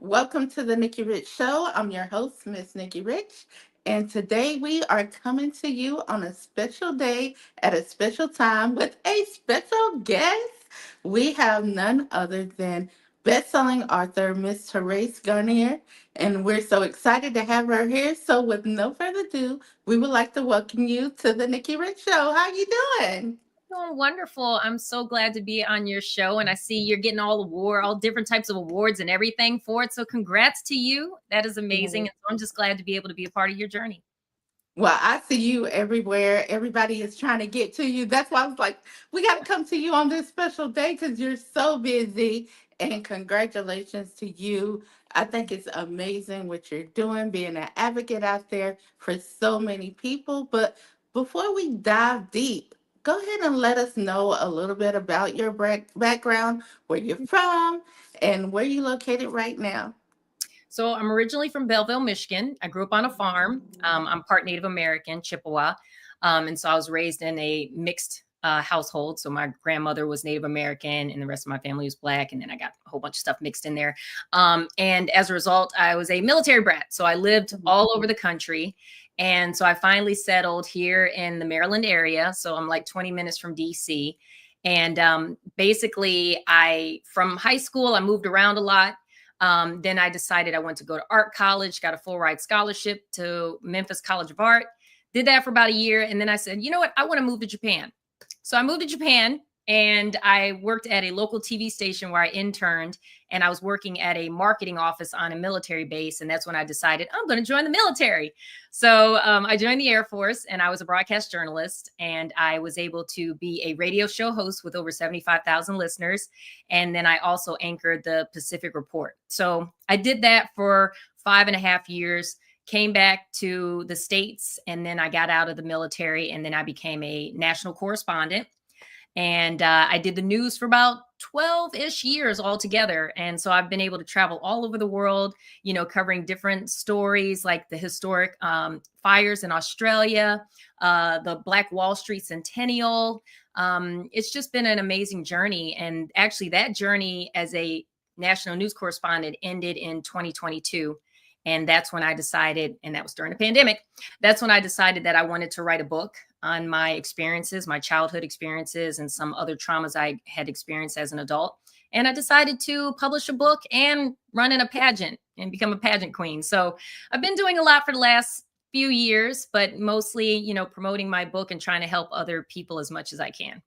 Welcome to the Nikki Rich Show. I'm your host, Miss Nikki Rich, and today we are coming to you on a special day at a special time with a special guest. We have none other than best-selling author Miss Terace Garnier, and we're so excited to have her here. So, with no further ado, we would like to welcome you to the Nikki Rich Show. How you doing? Doing wonderful. I'm so glad to be on your show, and I see you're getting all different types of awards and everything for it. So congrats to you. That is amazing. And so I'm just glad to be able to be a part of your journey. Well, I see you everywhere. Everybody is trying to get to you. That's why I was like, we got to come to you on this special day because you're so busy. And congratulations to you. I think it's amazing what you're doing, being an advocate out there for so many people. But before we dive deep, go ahead and let us know a little bit about your background, where you're from, and where you're located right now. So I'm originally from Belleville, Michigan. I grew up on a farm. I'm part Native American, Chippewa. And so I was raised in a mixed household. So my grandmother was Native American and the rest of my family was Black. And then I got a whole bunch of stuff mixed in there. And as a result, I was a military brat. So I lived all over the country. And so I finally settled here in the Maryland area. So I'm like 20 minutes from DC. And basically, from high school, I moved around a lot. Then I decided I went to go to art college, got a full ride scholarship to Memphis College of Art, did that for about a year. And then I said, you know what? I want to move to Japan. So I moved to Japan and I worked at a local TV station where I interned, and I was working at a marketing office on a military base. And that's when I decided I'm going to join the military. So I joined the Air Force, and I was a broadcast journalist, and I was able to be a radio show host with over 75,000 listeners. And then I also anchored the Pacific Report. So I did that for 5.5 years, came back to the States, and then I got out of the military, and then I became a national correspondent. And I did the news for about 12-ish years altogether. And so I've been able to travel all over the world, covering different stories like the historic fires in Australia, the Black Wall Street Centennial. It's just been an amazing journey. And actually, that journey as a national news correspondent ended in 2022. And that's when I decided, and that was during the pandemic, that's when I decided that I wanted to write a book on my experiences, my childhood experiences, and some other traumas I had experienced as an adult. And I decided to publish a book and run in a pageant and become a pageant queen. So I've been doing a lot for the last few years, but mostly, promoting my book and trying to help other people as much as I can.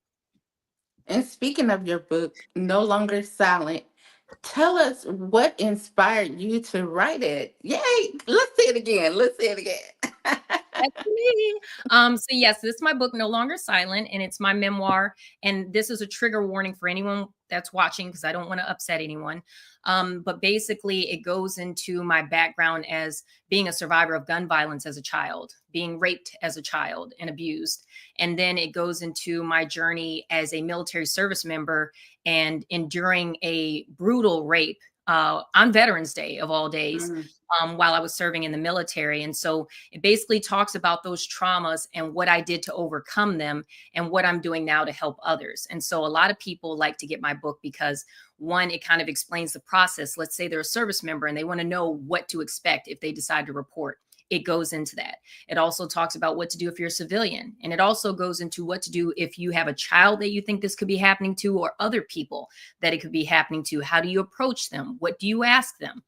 And speaking of your book, No Longer Silent, tell us what inspired you to write it. Yay! Let's say it again. Let's say it again. That's me. So yes, this is my book, No Longer Silent, and it's my memoir. And this is a trigger warning for anyone that's watching because I don't want to upset anyone. But basically, it goes into my background as being a survivor of gun violence as a child, being raped as a child and abused. And then it goes into my journey as a military service member and enduring a brutal rape on Veterans Day of all days, Mm. while I was serving in the military. And so it basically talks about those traumas and what I did to overcome them and what I'm doing now to help others. And so a lot of people like to get my book because, one, it kind of explains the process. Let's say they're a service member and they want to know what to expect if they decide to report. It goes into that. It also talks about what to do if you're a civilian. And it also goes into what to do if you have a child that you think this could be happening to, or other people that it could be happening to. How do you approach them? What do you ask them?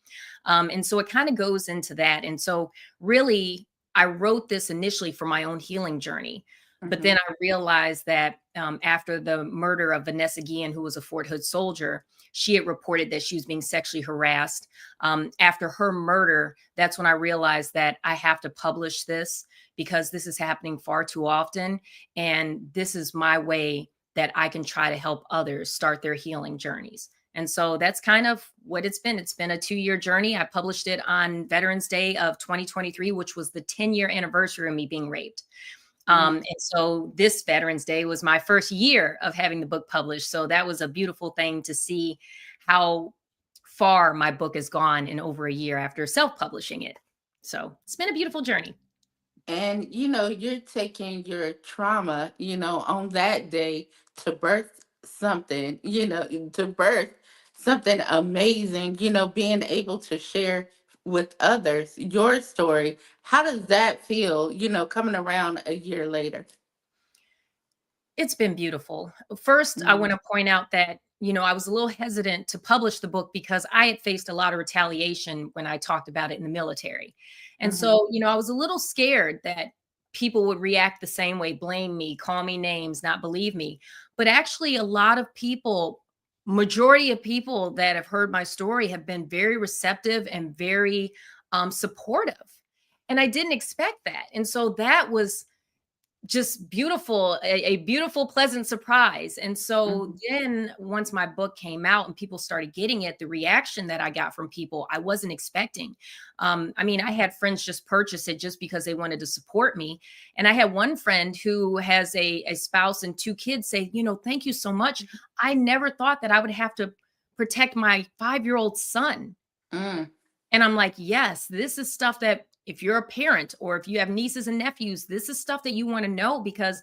And so it kind of goes into that. And so really, I wrote this initially for my own healing journey. But Mhm. then I realized that after the murder of Vanessa Guillen, who was a Fort Hood soldier, she had reported that she was being sexually harassed. After her murder, that's when I realized that I have to publish this because this is happening far too often. And this is my way that I can try to help others start their healing journeys. And so that's kind of what it's been. It's been a 2-year journey. I published it on Veterans Day of 2023, which was the 10-year anniversary of me being raped. Mm. And so this Veterans Day was my first year of having the book published. So that was a beautiful thing to see how far my book has gone in over a year after self-publishing it. So it's been a beautiful journey. And you're taking your trauma, on that day to birth something, to birth something amazing, being able to share with others your story. How does that feel, coming around a year later? It's been beautiful. First, I Mhm. want to point out that, I was a little hesitant to publish the book because I had faced a lot of retaliation when I talked about it in the military. And Mhm. so, I was a little scared that people would react the same way, blame me, call me names, not believe me. But actually, a lot of people, majority of people that have heard my story have been very receptive and very supportive. And I didn't expect that. And so that was just beautiful, a beautiful, pleasant surprise. And so Mhm. then once my book came out and people started getting it, the reaction that I got from people, I wasn't expecting. I mean, I had friends just purchase it just because they wanted to support me. And I had one friend who has a spouse and two kids say, thank you so much. I never thought that I would have to protect my 5-year-old son. Mm. And I'm like, yes, this is stuff that if you're a parent or if you have nieces and nephews, this is stuff that you want to know because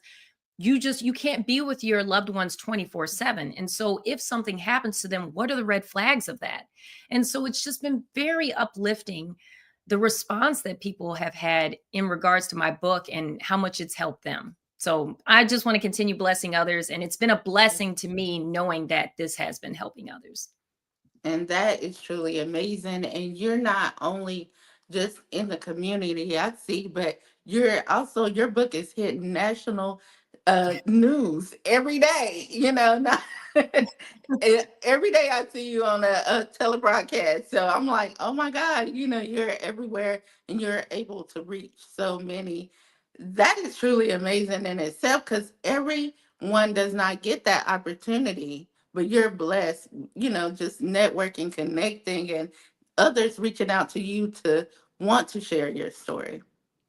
you can't be with your loved ones 24/7. And so if something happens to them, what are the red flags of that? And so it's just been very uplifting, the response that people have had in regards to my book and how much it's helped them. So I just want to continue blessing others. And it's been a blessing to me knowing that this has been helping others. And that is truly amazing. And you're not only just in the community, I see, but you're also, your book is hitting national news every day, not, every day I see you on a telebroadcast. So I'm like, oh my God, you're everywhere and you're able to reach so many. That is truly amazing in itself because everyone does not get that opportunity, but you're blessed, just networking, connecting, and others reaching out to you to want to share your story.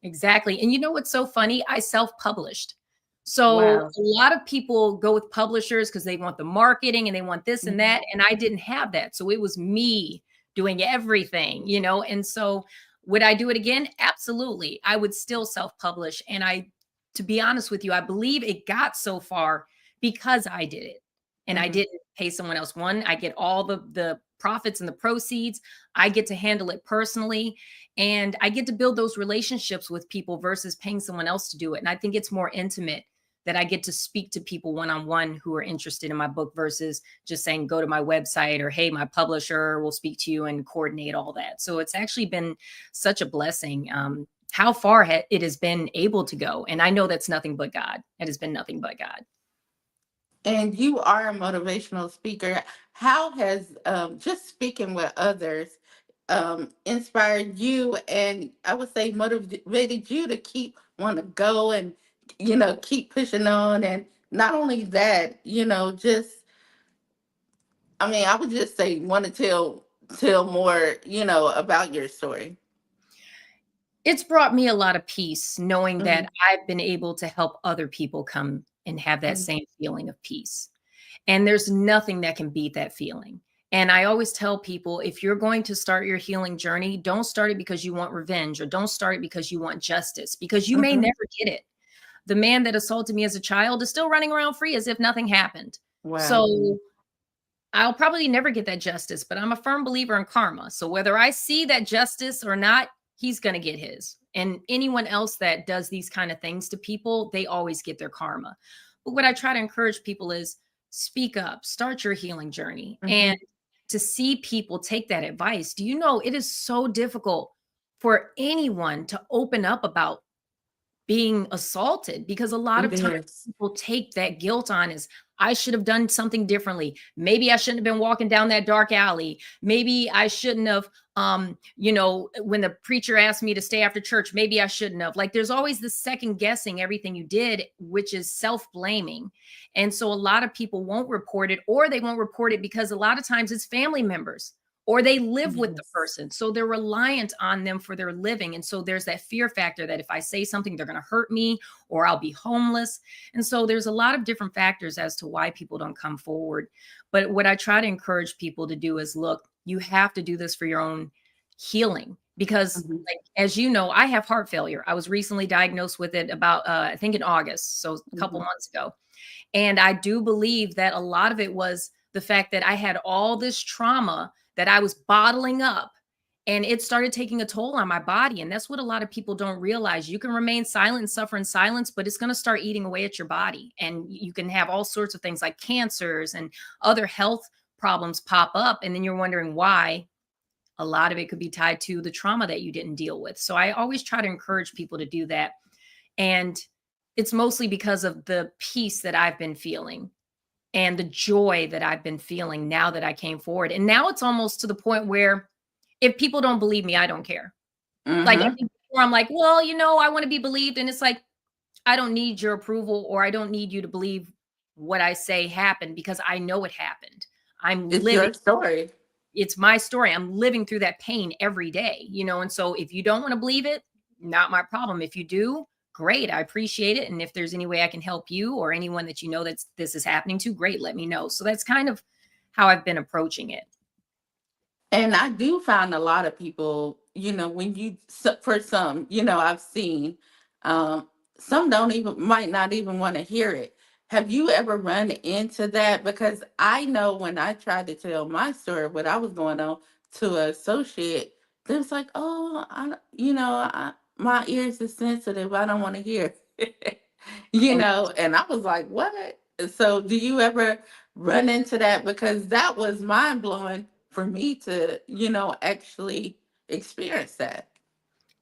Exactly. And you know what's so funny? I self-published. So Wow. a lot of people go with publishers because they want the marketing and they want this and Mhm. that. And I didn't have that. So it was me doing everything. And so would I do it again? Absolutely. I would still self-publish. And to be honest with you, I believe it got so far because I did it. And I Mhm. didn't pay someone else. One, I get all the profits and the proceeds. I get to handle it personally. And I get to build those relationships with people versus paying someone else to do it. And I think it's more intimate that I get to speak to people one on one who are interested in my book versus just saying, go to my website or, hey, my publisher will speak to you and coordinate all that. So it's actually been such a blessing. How far it has been able to go. And I know that's nothing but God. It has been nothing but God. And you are a motivational speaker. How has just speaking with others inspired you, and I would say motivated you to keep want to go and keep pushing on? And not only that, just, I mean, I would just say want to tell more, about your story. It's brought me a lot of peace knowing that Mhm. I've been able to help other people come and have that Mhm. same feeling of peace. And there's nothing that can beat that feeling. And I always tell people if you're going to start your healing journey, don't start it because you want revenge or don't start it because you want justice, because you may Mhm. never get it. The man that assaulted me as a child is still running around free as if nothing happened. Wow. So I'll probably never get that justice, but I'm a firm believer in karma. So whether I see that justice or not, he's going to get his. And anyone else that does these kind of things to people, they always get their karma. But what I try to encourage people is speak up, start your healing journey. And Mhm. to see people take that advice, do you know it is so difficult for anyone to open up about being assaulted because a lot It of times is. people take that guilt on as I should have done something differently. Maybe I shouldn't have been walking down that dark alley. Maybe I shouldn't have when the preacher asked me to stay after church, maybe I shouldn't have. Like there's always this second guessing everything you did, which is self-blaming. And so a lot of people won't report it or they won't report it because a lot of times it's family members or they live with the Yes. person. So they're reliant on them for their living. And so there's that fear factor that if I say something, they're going to hurt me or I'll be homeless. And so there's a lot of different factors as to why people don't come forward. But what I try to encourage people to do is look, you have to do this for your own healing because Mhm. like as you know, I have heart failure. I was recently diagnosed with it about I think in August, so a couple Mhm. months ago. And I do believe that a lot of it was the fact that I had all this trauma that I was bottling up, and it started taking a toll on my body. And that's what a lot of people don't realize. You can remain silent and suffer in silence, but it's going to start eating away at your body. And you can have all sorts of things like cancers and other health problems pop up. And then you're wondering why. A lot of it could be tied to the trauma that you didn't deal with. So I always try to encourage people to do that. And it's mostly because of the peace that I've been feeling and the joy that I've been feeling now that I came forward. And now it's almost to the point where if people don't believe me, I don't care. Like, I Mm-hmm. think before I'm like, well, I want to be believed. And it's like, I don't need your approval, or I don't need you to believe what I say happened, because I know it happened. I'm It's living. your story. It's my story. I'm living through that pain every day, And so if you don't want to believe it, not my problem. If you do, great. I appreciate it. And if there's any way I can help you or anyone that that this is happening to, great, let me know. So that's kind of how I've been approaching it. And I do find a lot of people, when for some, I've seen, um, some don't even, might not even want to hear it. Have you ever run into that? Because I know when I tried to tell my story, what I was going on to an associate, they was like, oh, my ears are sensitive. I don't want to hear. And I was like, what? So do you ever run into that? Because that was mind blowing for me to, actually experience that.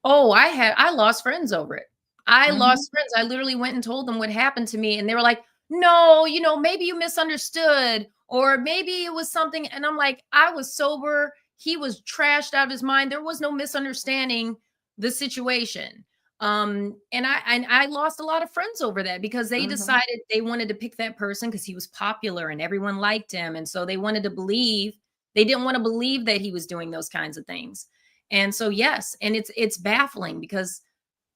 Oh, I lost friends over it. I Hmm. lost friends. I literally went and told them what happened to me, and they were like, "No, maybe you misunderstood, or maybe it was something." And I'm like, "I was sober. He was trashed out of his mind. There was no misunderstanding the situation." And I lost a lot of friends over that, because they Hmm. decided they wanted to pick that person because he was popular and everyone liked him, and so they wanted to believe. They didn't want to believe that he was doing those kinds of things. And so yes, and it's baffling, because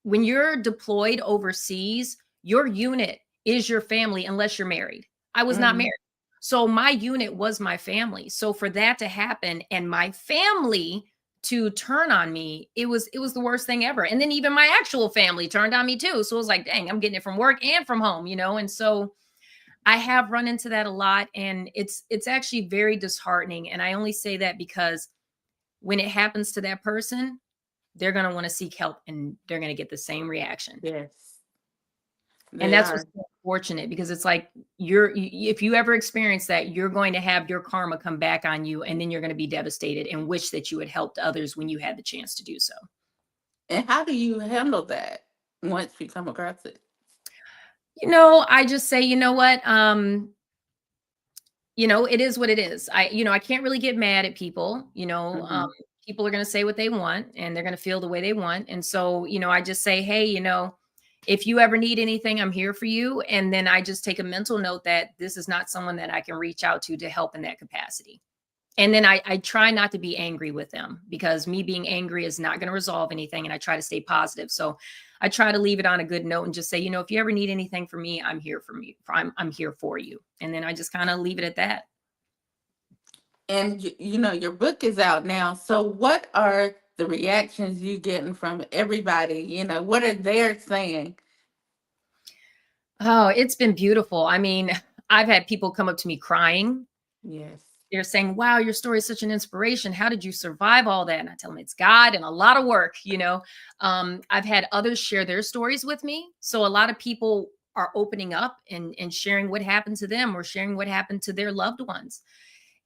when you're deployed overseas, your unit is your family unless you're married. I was not Hmm. married. So my unit was my family. So for that to happen and my family to turn on me, it was the worst thing ever. And then even my actual family turned on me too. So it was like, dang, I'm getting it from work and from home. And so I have run into that a lot, and it's actually very disheartening. And I only say that because when it happens to that person, they're going to want to seek help, and they're going to get the same reaction. Yes, And they that's what's are. so unfortunate, because it's like if you ever experience that, you're going to have your karma come back on you, and then you're going to be devastated and wish that you had helped others when you had the chance to do so. And how do you handle that once you come across it? I just say, you know what? It is what it is. I can't really get mad at people. Hmm. People are going to say what they want, and they're going to feel the way they want. And so, I just say, hey, if you ever need anything, I'm here for you. And then I just take a mental note that this is not someone that I can reach out to help in that capacity. And then I try not to be angry with them, because me being angry is not going to resolve anything. And I try to stay positive. So I try to leave it on a good note and just say, if you ever need anything from me, I'm here for me. I'm here for you. And then I just kind of leave it at that. And your book is out now. So what are the reactions you getting from everybody? What are they saying? Oh, it's been beautiful. I mean, I've had people come up to me crying. Yes. They're saying, wow, your story is such an inspiration. How did you survive all that? And I tell them it's God and a lot of work. I've had others share their stories with me. So a lot of people are opening up and sharing what happened to them, or sharing what happened to their loved ones.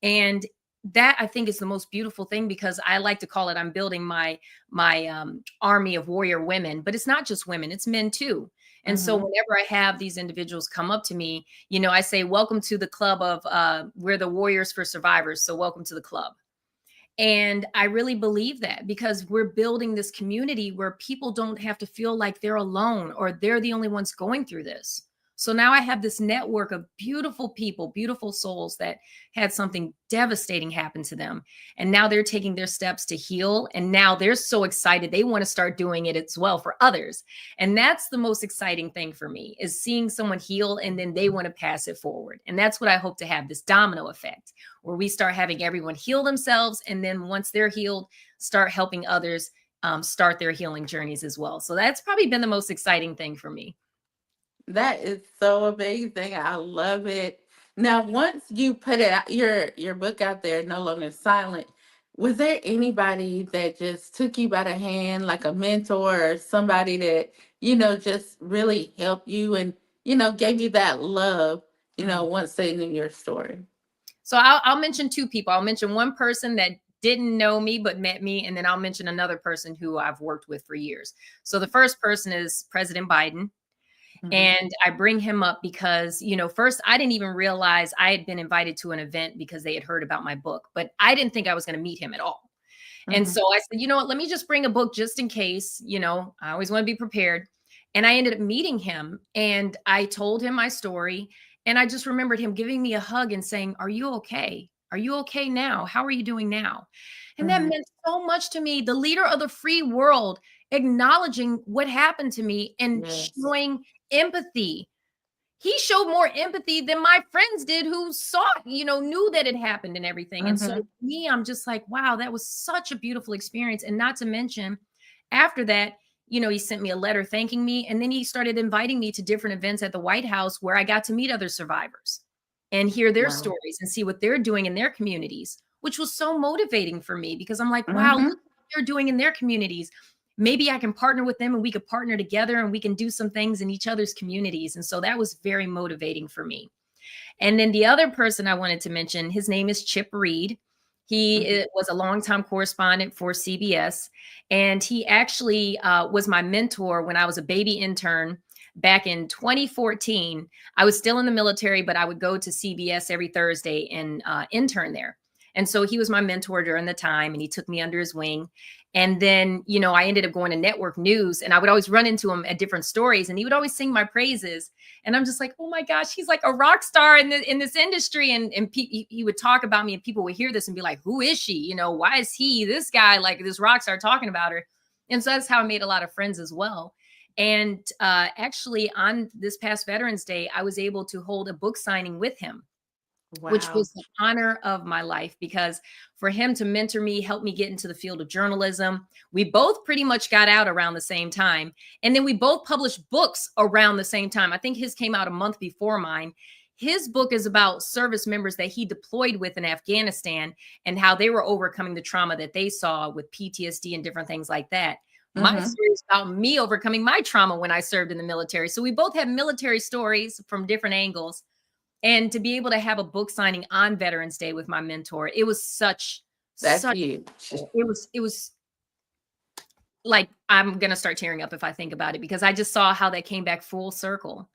And that, I think, is the most beautiful thing, because I like to call it, I'm building my army of warrior women. But it's not just women, it's men too. And so Hmm. whenever I have these individuals come up to me, I say, welcome to the club of we're the warriors for survivors, so welcome to the club. And I really believe that, because we're building this community where people don't have to feel like they're alone, or they're the only ones going through this. So now I have this network of beautiful people, beautiful souls that had something devastating happen to them. And now they're taking their steps to heal. And now they're so excited. They want to start doing it as well for others. And that's the most exciting thing for me, is seeing someone heal and then they want to pass it forward. And that's what I hope to have, this domino effect, where we start having everyone heal themselves. And then once they're healed, start helping others start their healing journeys as well. So that's probably been the most exciting thing for me. That is so amazing. I love it. Now, once you put it out, your book out there, No Longer Silent, was there anybody that just took you by the hand, like a mentor or somebody that, just really helped you and, gave you that love, once they knew your story? So I'll mention two people. I'll mention one person that didn't know me but met me, and then I'll mention another person who I've worked with for years. So the first person is President Biden. Hmm. And I bring him up because, first I didn't even realize I had been invited to an event because they had heard about my book, but I didn't think I was going to meet him at all. And Hmm. so I said, you know what, let me just bring a book just in case, I always want to be prepared. And I ended up meeting him and I told him my story. And I just remembered him giving me a hug and saying, "Are you okay? Are you okay now? How are you doing now?" And that Hmm. meant so much to me. The leader of the free world acknowledging what happened to me and Yes. showing empathy. He showed more empathy than my friends did who saw it, knew that it happened and everything. And so Hmm. me, I'm just like, wow, that was such a beautiful experience. And not to mention, after that, he sent me a letter thanking me. And then he started inviting me to different events at the White House where I got to meet other survivors and hear their Wow. stories and see what they're doing in their communities, which was so motivating for me because I'm like, wow, look Hmm. what they're doing in their communities. Maybe I can partner with them and we could partner together and we can do some things in each other's communities. And so that was very motivating for me. And then the other person I wanted to mention, his name is Chip Reed. He was a longtime correspondent for CBS, and he actually was my mentor when I was a baby intern back in 2014. I was still in the military, but I would go to CBS every Thursday and intern there. And so he was my mentor during the time, and he took me under his wing. And then, I ended up going to network news, and I would always run into him at different stories, and he would always sing my praises. And I'm just like, oh my gosh, he's like a rock star in this industry. And he would talk about me, and people would hear this and be like, who is she? Why is he, this guy, like this rock star, talking about her? And so that's how I made a lot of friends as well. And actually, on this past Veterans Day, I was able to hold a book signing with him, which Wow. was the honor of my life because for him to mentor me, help me get into the field of journalism. We both pretty much got out around the same time. And then we both published books around the same time. I think his came out a month before mine. His book is about service members that he deployed with in Afghanistan and how they were overcoming the trauma that they saw with PTSD and different things like that. My Hmm. story is about me overcoming my trauma when I served in the military. So we both have military stories from different angles, and to be able to have a book signing on Veterans Day with my mentor, it was That's such huge. it was like I'm gonna start tearing up if I think about it because I just saw how that came back full circle.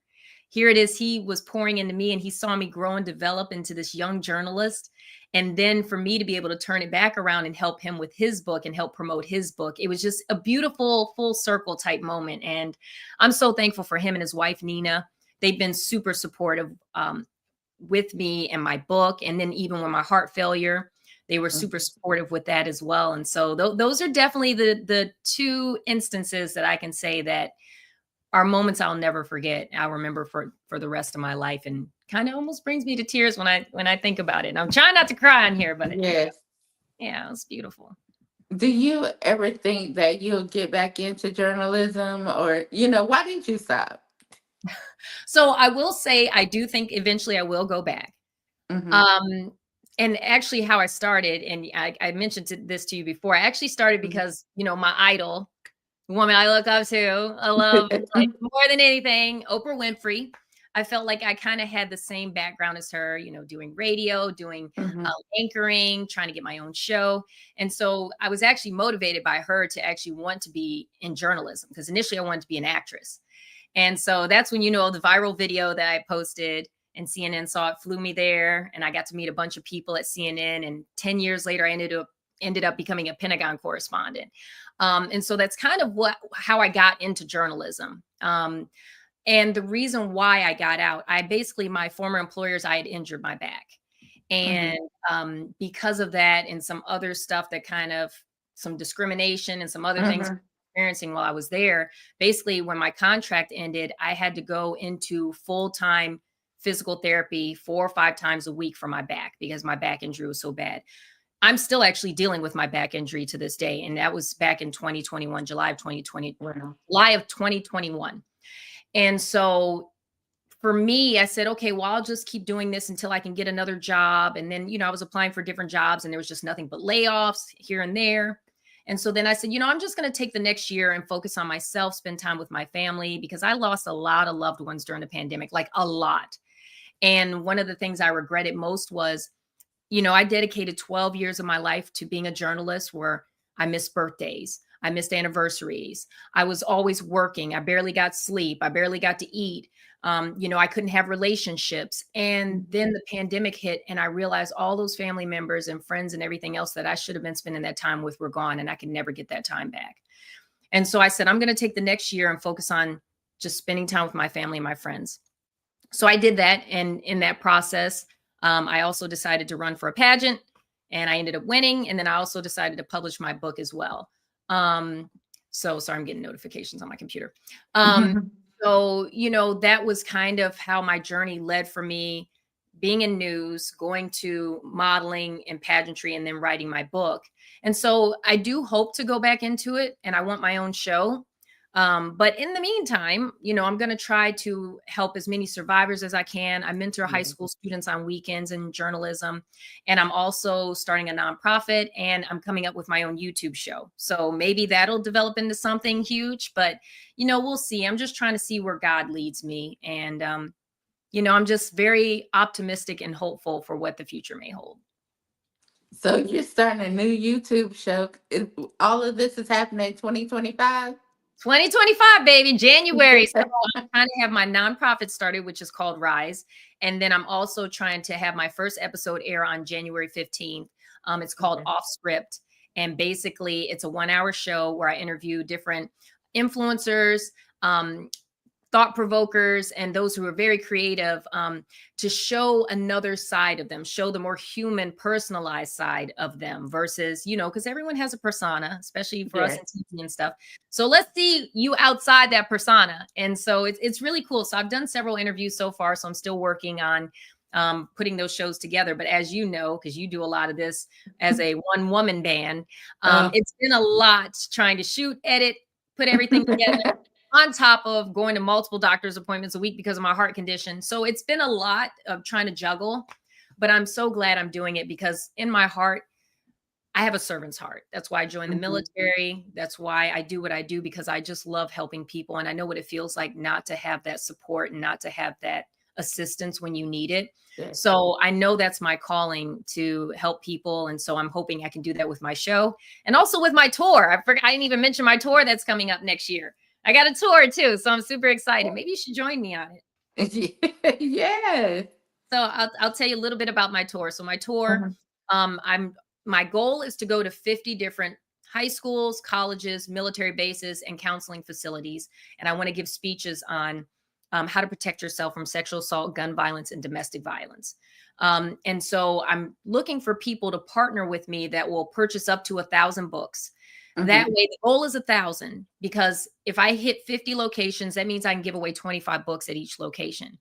Here it is, he was pouring into me and he saw me grow and develop into this young journalist. And then for me to be able to turn it back around and help him with his book and help promote his book, it was just a beautiful full circle type moment. And I'm so thankful for him and his wife, Nina. They've been super supportive with me and my book. And then even with my heart failure, they were super Mhm. supportive with that as well. And so those are definitely the two instances that I can say that are moments I'll never forget. I'll remember for the rest of my life, and kind of almost brings me to tears when I think about it. And I'm trying not to cry on here, but Yes. yeah, it's beautiful. Do you ever think that you'll get back into journalism or, why did you stop? So I will say I do think eventually I will go back. Hmm. Um, and actually how I started, and I mentioned this to you before, I actually started because, my idol, the woman I look up to, I love like more than anything, Oprah Winfrey. I felt like I kind of had the same background as her, doing radio, doing Hmm. anchoring, trying to get my own show. And so I was actually motivated by her to actually want to be in journalism because initially I wanted to be an actress. And so that's when, the viral video that I posted and CNN saw it, flew me there, and I got to meet a bunch of people at CNN. And 10 years later, I ended up becoming a Pentagon correspondent. And so that's kind of how I got into journalism. And the reason why I got out, my former employers, I had injured my back. Hmm. And because of that and some other stuff that kind of some discrimination and some other things Hmm. experiencing while I was there, basically when my contract ended, I had to go into full-time physical therapy 4 or 5 times a week for my back because my back injury was so bad. I'm still actually dealing with my back injury to this day. And that was back in 2021, Wow. July of 2021. And so for me, I said, okay, well, I'll just keep doing this until I can get another job. And then, I was applying for different jobs and there was just nothing but layoffs here and there. And so then I said, I'm just going to take the next year and focus on myself, spend time with my family, because I lost a lot of loved ones during the pandemic, like a lot. And one of the things I regretted most was, I dedicated 12 years of my life to being a journalist where I missed birthdays. I missed anniversaries. I was always working. I barely got sleep. I barely got to eat. I couldn't have relationships. And then the pandemic hit, and I realized all those family members and friends and everything else that I should have been spending that time with were gone, and I could never get that time back. And so I said, I'm going to take the next year and focus on just spending time with my family and my friends. So I did that. And in that process, I also decided to run for a pageant, and I ended up winning. And then I also decided to publish my book as well. So sorry, I'm getting notifications on my computer. So, that was kind of how my journey led for me, being in news, going to modeling and pageantry, and then writing my book. And so I do hope to go back into it, and I want my own show. But in the meantime, I'm going to try to help as many survivors as I can. I mentor high school students on weekends in journalism, and I'm also starting a nonprofit, and I'm coming up with my own YouTube show. So maybe that'll develop into something huge, but we'll see. I'm just trying to see where God leads me. And, I'm just very optimistic and hopeful for what the future may hold. So you're starting a new YouTube show. All of this is happening in 2025? 2025, baby, January. So I'm trying to have my nonprofit started, which is called Rise. And then I'm also trying to have my first episode air on January 15th. It's called Off Script. And basically, it's a 1-hour show where I interview different influencers, thought provokers, and those who are very creative, to show another side of them, show the more human, personalized side of them versus, because everyone has a persona, especially for us in TV and stuff. So let's see you outside that persona. And so it's really cool. So I've done several interviews so far. So I'm still working on putting those shows together. But as you know, because you do a lot of this as a one-woman band, it's been a lot trying to shoot, edit, put everything together, on top of going to multiple doctor's appointments a week because of my heart condition. So it's been a lot of trying to juggle, but I'm so glad I'm doing it because in my heart, I have a servant's heart. That's why I joined the military. That's why I do what I do, because I just love helping people. And I know what it feels like not to have that support and not to have that assistance when you need it. So I know that's my calling, to help people. And so I'm hoping I can do that with my show and also with my tour. I didn't even mention my tour that's coming up next year. I got a tour too, so I'm super excited. Maybe you should join me on it. Yes. So I'll tell you a little bit about my tour. So my tour, my goal is to go to 50 different high schools, colleges, military bases, and counseling facilities. And I want to give speeches on how to protect yourself from sexual assault, gun violence, and domestic violence. And so I'm looking for people to partner with me that will purchase up to 1,000 books. That way, the goal is 1,000, because if I hit 50 locations, that means I can give away 25 books at each location.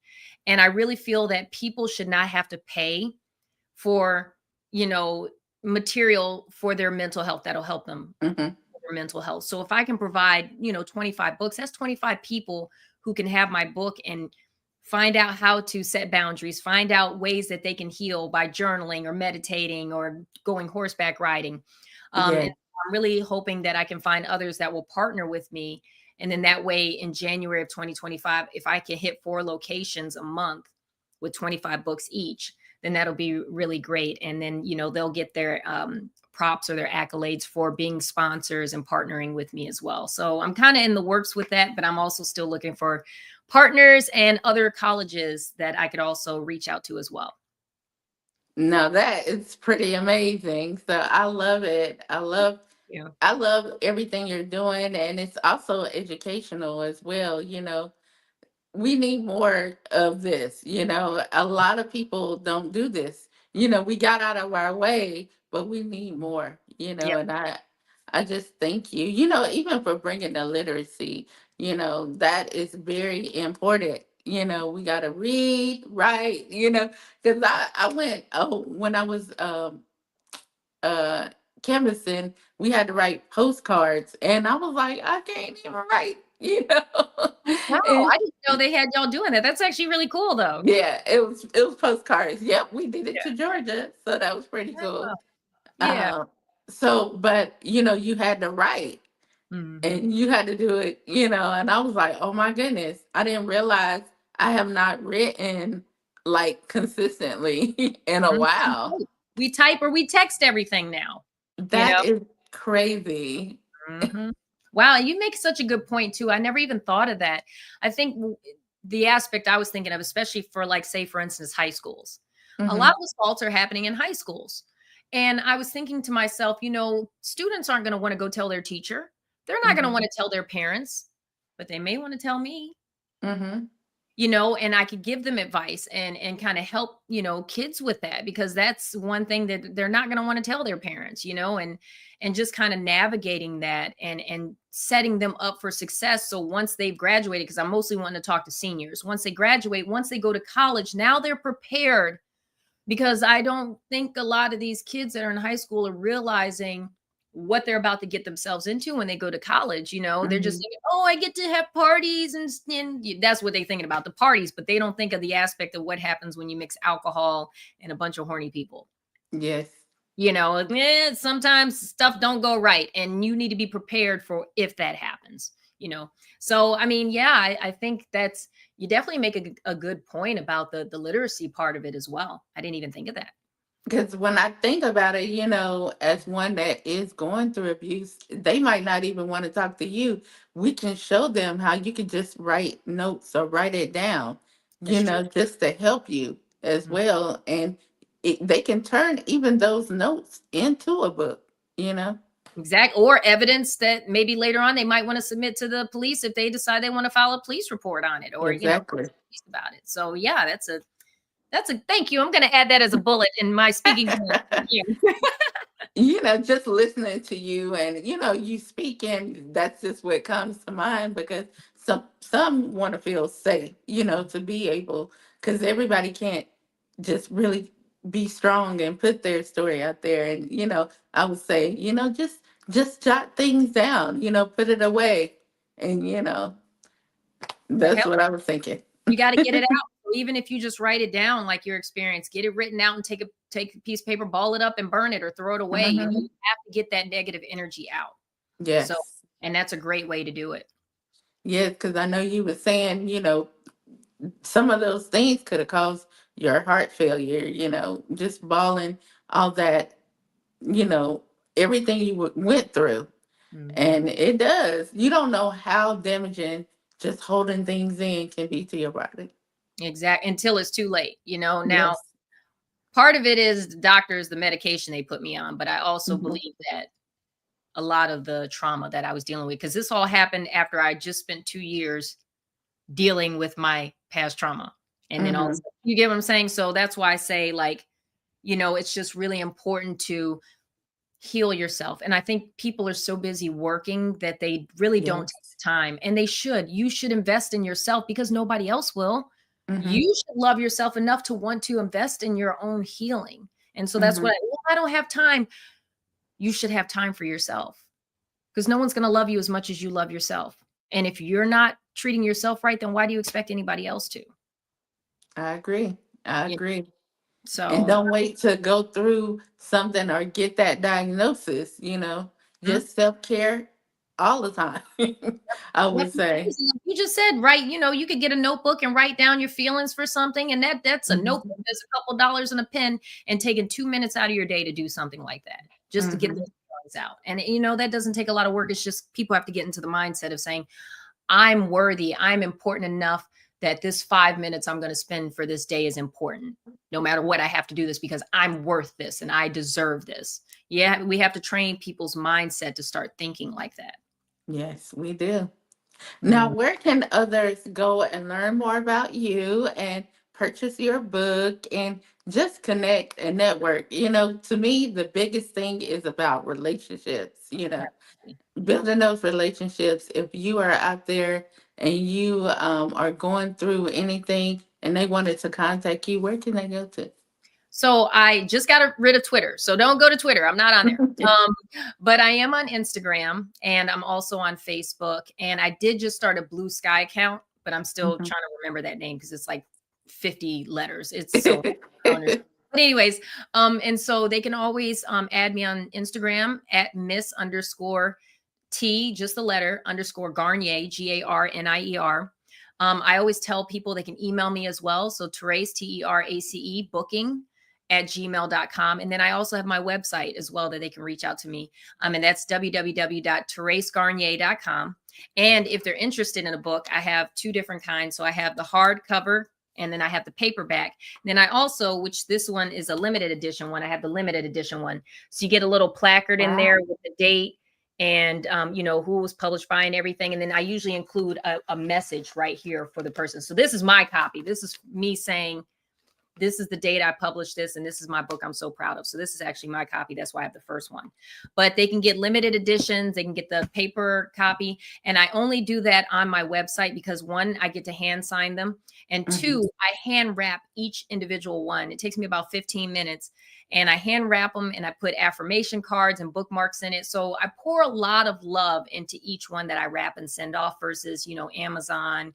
And I really feel that people should not have to pay for, material for their mental health that'll help them with their mental health. So if I can provide, 25 books, that's 25 people who can have my book and find out how to set boundaries, find out ways that they can heal by journaling or meditating or going horseback riding. And I'm really hoping that I can find others that will partner with me. And then that way, in January of 2025, if I can hit 4 locations a month with 25 books each, then that'll be really great. And then, they'll get their props or their accolades for being sponsors and partnering with me as well. So I'm kind of in the works with that, but I'm also still looking for partners and other colleges that I could also reach out to as well. No, that is pretty amazing. So I love it. I love everything you're doing, and it's also educational as well. We need more of this. A lot of people don't do this. We got out of our way, but we need more. Yep. And I just thank you. Even for bringing the literacy. That is very important. We got to read, write. Because I went. When I was canvassing, we had to write postcards, and I was like, I can't even write. Wow, And I didn't know they had y'all doing that. That's actually really cool though. yeah, it was postcards. Yep, we did it Yeah. to Georgia, so that was pretty Wow. cool. Yeah. But you had to write Mhm. and you had to do it, and I was like, oh my goodness, I didn't realize I have not written like consistently in a Mhm. while. We type or we text everything now, you That know? is crazy. Mhm. Wow, you make such a good point too. I never even thought of that. I think the aspect I was thinking of, especially for like, say, for instance, high schools, a lot Hmm. of assaults are happening in high schools. And I was thinking to myself, students aren't going to want to go tell their teacher. They're not going to Hmm. want to tell their parents, but they may want to tell me. Hmm. And I could give them advice and kind of help, kids with that, because that's one thing that they're not going to want to tell their parents, and just kind of navigating that and setting them up for success. So once they've graduated, because I'm mostly wanting to talk to seniors, once they graduate, once they go to college, now they're prepared, because I don't think a lot of these kids that are in high school are realizing what they're about to get themselves into when they go to college. They're just Hmm. thinking, oh, I get to have parties, and that's what they're thinking about, the parties, but they don't think of the aspect of what happens when you mix alcohol and a bunch of horny people. Yes. Sometimes stuff don't go right, and you need to be prepared for if that happens. You know, so I mean, yeah, I think that's you definitely make a good point about the literacy part of it as well. I didn't even think of that. Because when I think about it, as one that is going through abuse, they might not even want to talk to you. We can show them how you can just write notes or write it down, That's true. just to help you as Mm. well. And they can turn even those notes into a book. Exact, or evidence that maybe later on they might want to submit to the police if they decide they want to file a police report on it, or Exactly. talk to the police about it. So yeah, that's a thank you. I'm going to add that as a bullet in my speaking points for you. Just listening to you and you speaking, that's just what comes to mind because some want to feel safe, to be able, because everybody can't just really be strong and put their story out there. And I would say, just jot things down, put it away, and That that's helps. what I was thinking. You got to get it out. So even if you just write it down, like your experience, get it written out and take a piece of paper, ball it up and burn it or throw it away. Hmm. You have to get that negative energy out. So, Yes. and that's a great way to do it. Yes, because I know you were saying, some of those things could have caused your heart failure, just bawling, all that, you know, everything you went through. Mhm. And it does. You don't know how damaging just holding things in can be to your body. Exactly. Until it's too late. Now Yes. part of it is the doctors, the medication they put me on, but I also Hmm. believe that a lot of the trauma that I was dealing with, because this all happened after I just spent 2 years dealing with my past trauma. And then Hmm. also, you get what I'm saying? So that's why I say, like, it's just really important to heal yourself. And I think people are so busy working that they really don't take Yes. the time. And they should. You should invest in yourself because nobody else will. Hmm. You should love yourself enough to want to invest in your own healing. And so that's Hmm. what I don't have time. You should have time for yourself, because no one's going to love you as much as you love yourself. And if you're not treating yourself right, then why do you expect anybody else to? I agree. I You know? agree. And So, don't wait to go through something or get that diagnosis, mhm. just self care all the time, I Like would say. you just said, right? You could get a notebook and write down your feelings for something, and that's a notebook. Hmm. There's a couple dollars and a pen, and taking 2 minutes out of your day to do something like that, just to get Hmm. those feelings out. And that doesn't take a lot of work. It's just people have to get into the mindset of saying, I'm worthy. I'm important enough that this 5 minutes I'm going to spend for this day is important. No matter what, I have to do this because I'm worth this and I deserve this. Yeah, we have to train people's mindset to start thinking like that. Yes, we do. Now, Mm. where can others go and learn more about you and purchase your book and just connect and network? To me, the biggest thing is about relationships, building those relationships. If you are out there and you are going through anything and they wanted to contact you, where can they go to? So I just got rid of Twitter. So don't go to Twitter. I'm not on there. But I am on Instagram and I'm also on Facebook. And I did just start a Blue Sky account, but I'm still trying to remember that name because it's like 50 letters. It's so but anyways, and so they can always add me on Instagram at Miss underscore T, just the letter underscore Garnier, Garnier. I always tell people they can email me as well. So Terace, Terace, booking at gmail.com. And then I also have my website as well that they can reach out to me. And that's www.teracegarnier.com. And if they're interested in a book, I have two different kinds. So I have the hardcover and then I have the paperback. And then I also, which this one is a limited edition one, I have the limited edition one. So you get a little placard in there with the date and who was published by and everything. And then I usually include a message right here for the person. So this is my copy. This is me saying, this is the date I published this, and this is my book I'm so proud of. So this is actually my copy. That's why I have the first one. But they can get limited editions. They can get the paper copy. And I only do that on my website because one, I get to hand sign them. And two, I hand wrap each individual one. It takes me about 15 minutes. And I hand wrap them and I put affirmation cards and bookmarks in it. So I pour a lot of love into each one that I wrap and send off versus, Amazon,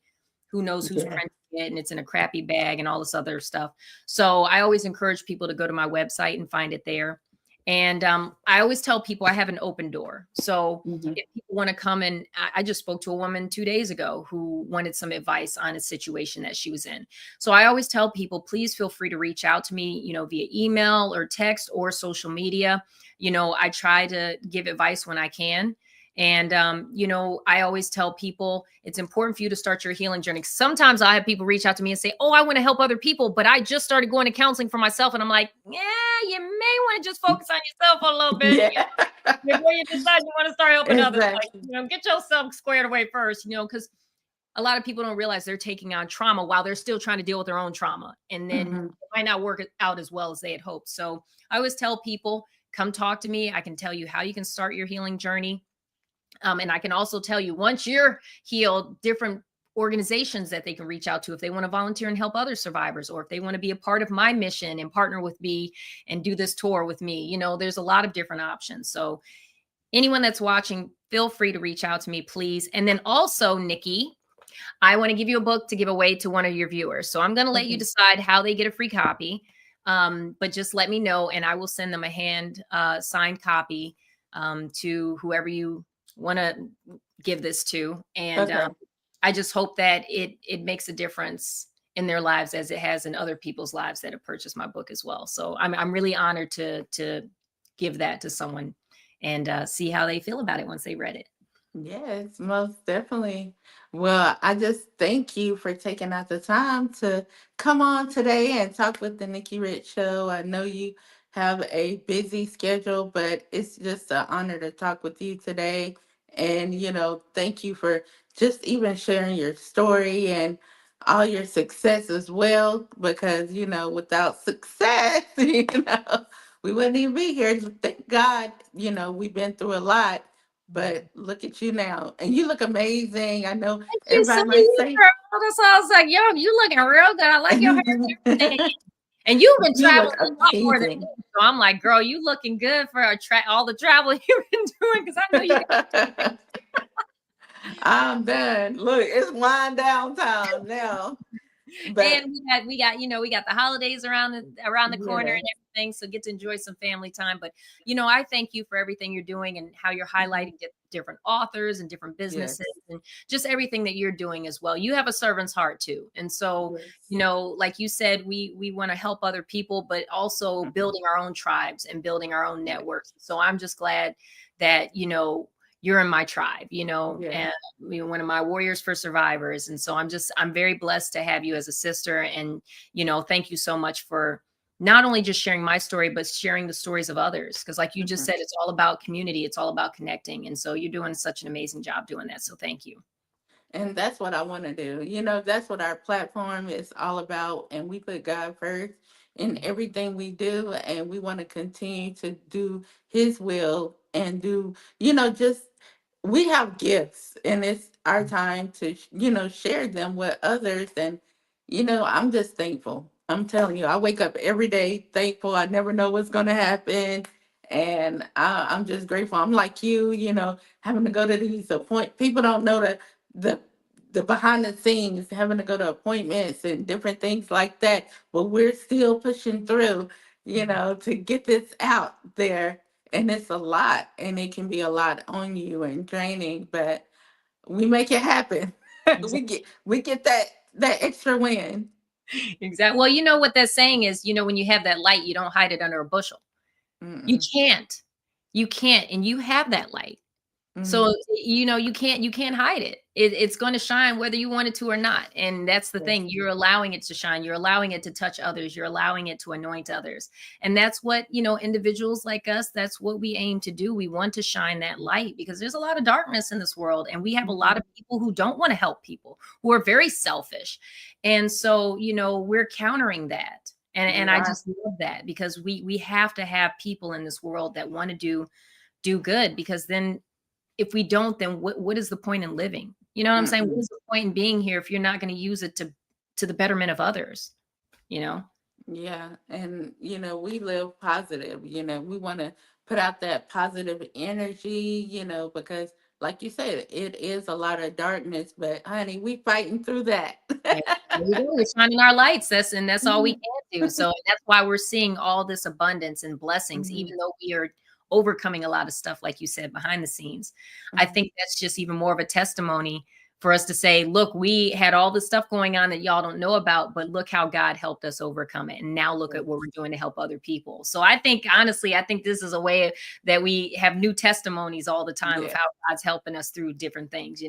who knows who's printing it and it's in a crappy bag and all this other stuff. So I always encourage people to go to my website and find it there. And I always tell people I have an open door. So if people want to come and I just spoke to a woman 2 days ago who wanted some advice on a situation that she was in. So I always tell people, please feel free to reach out to me, via email or text or social media. I try to give advice when I can. And, I always tell people it's important for you to start your healing journey. Sometimes I have people reach out to me and say, oh, I want to help other people, but I just started going to counseling for myself. And I'm like, yeah, you may want to just focus on yourself a little bit before you decide you want to start helping others. Like, get yourself squared away first, because a lot of people don't realize they're taking on trauma while they're still trying to deal with their own trauma. And then it might not work out as well as they had hoped. So I always tell people, come talk to me. I can tell you how you can start your healing journey. And I can also tell you, once you're healed, different organizations that they can reach out to if they want to volunteer and help other survivors, or if they want to be a part of my mission and partner with me and do this tour with me. There's a lot of different options. So anyone that's watching, feel free to reach out to me, please. And then also, Nikki, I want to give you a book to give away to one of your viewers. So I'm going to let you decide how they get a free copy. But just let me know and I will send them a hand signed copy to whoever you want to give this to. And I just hope that it makes a difference in their lives as it has in other people's lives that have purchased my book as well. So I'm really honored to give that to someone and see how they feel about it once they read it. Yes, most definitely. Well, I just thank you for taking out the time to come on today and talk with the Nikki Rich Show. I know you have a busy schedule, but it's just an honor to talk with you today. And, thank you for just even sharing your story and all your success as well, because, without success, we wouldn't even be here. Thank God, we've been through a lot, but look at you now, and you look amazing. I know Thank you so everybody might much. say, So I was like, yo, you looking real good. I like your hair and everything. you And you've been traveling look a lot more than me. amazing. So I'm like, girl, you looking good for all the travel you've been doing. Because I know you got I'm done. Look, it's wind down time now. But and we got the holidays around the corner yes, and everything, so get to enjoy some family time. But I thank you for everything you're doing and how you're highlighting different authors and different yes, businesses and just everything that you're doing as well. You have a servant's heart too, and so yes. like you said, we want to help other people, but also building our own tribes and building our own networks. So I'm just glad that you're in my tribe, Yes. and one of my warriors for survivors. And so I'm very blessed to have you as a sister. And, thank you so much for not only just sharing my story, but sharing the stories of others. Cause like you just Mhm. said, it's all about community. It's all about connecting. And so you're doing such an amazing job doing that. So thank you. And that's what I want to do. That's what our platform is all about. And we put God first in everything we do. And we want to continue to do His will and do, just we have gifts and it's our time to, share them with others. And, I'm just thankful. I'm telling you, I wake up every day thankful. I never know what's going to happen. And I'm just grateful. I'm like you know, having to go to these appointments. People don't know the, the behind the scenes, having to go to appointments and different things like that. But we're still pushing through, to get this out there. And it's a lot, and it can be a lot on you and draining, but we make it happen. we get that extra win. Exactly. Well, you know what that saying is, when you have that light, you don't hide it under a bushel. You Mm-mm. can't. You can't. And you have that light. Mm. So, you can't hide it. It's going to shine whether you want it to or not. And that's the Yes. thing. You're allowing it to shine. You're allowing it to touch others. You're allowing it to anoint others. And that's what, individuals like us, that's what we aim to do. We want to shine that light because there's a lot of darkness in this world. And we have a lot Mhm. of people who don't want to help people, who are very selfish. And so, we're countering that. And We I are. just love that because we have to have people in this world that want to do good, because then if we don't, then what is the point in living? You know what I'm saying? What Mm-mm. is the point in being here if you're not going to use it to the betterment of others? You know? Yeah, and we live positive. We want to put out that positive energy. Because like you said, it is a lot of darkness, but honey, we fighting through that. Yeah, there we go. We're shining our lights. That's all we Mhm. can do. So that's why we're seeing all this abundance and blessings, Mhm. even though we are overcoming a lot of stuff, like you said, behind the scenes. I Mhm. think that's just even more of a testimony for us to say, look, we had all this stuff going on that y'all don't know about, but look how God helped us overcome it. And now look at what we're doing to help other people. So I think, honestly, I think this is a way that we have new testimonies all the time of Yeah, how God's helping us through different things.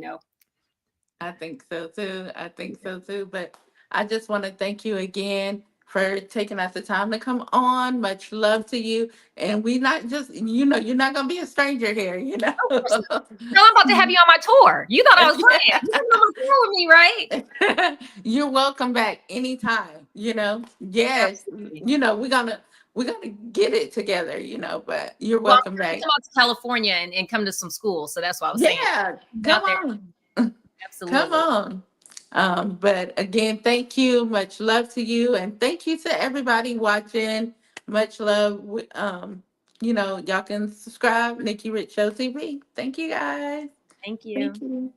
I think so too. I think so too. But I just want to thank you again for taking out the time to come on. Much love to you. And we not just, you're not gonna be a stranger here, you know. No, I'm about to have you on my tour. You thought I was playing. You Yeah. coming on my tour with me, right? You're welcome back anytime, Yes. Absolutely. We're gonna get it together, but you're Well, welcome I'm back. come out to California and come to some school. So that's what I was saying. Yeah, Come come out there. on. Come Absolutely. on. But again, thank you. Much love to you. And thank you to everybody watching. Much love. Y'all can subscribe, Nikki Rich Show TV. Thank you guys. Thank Thank you. you.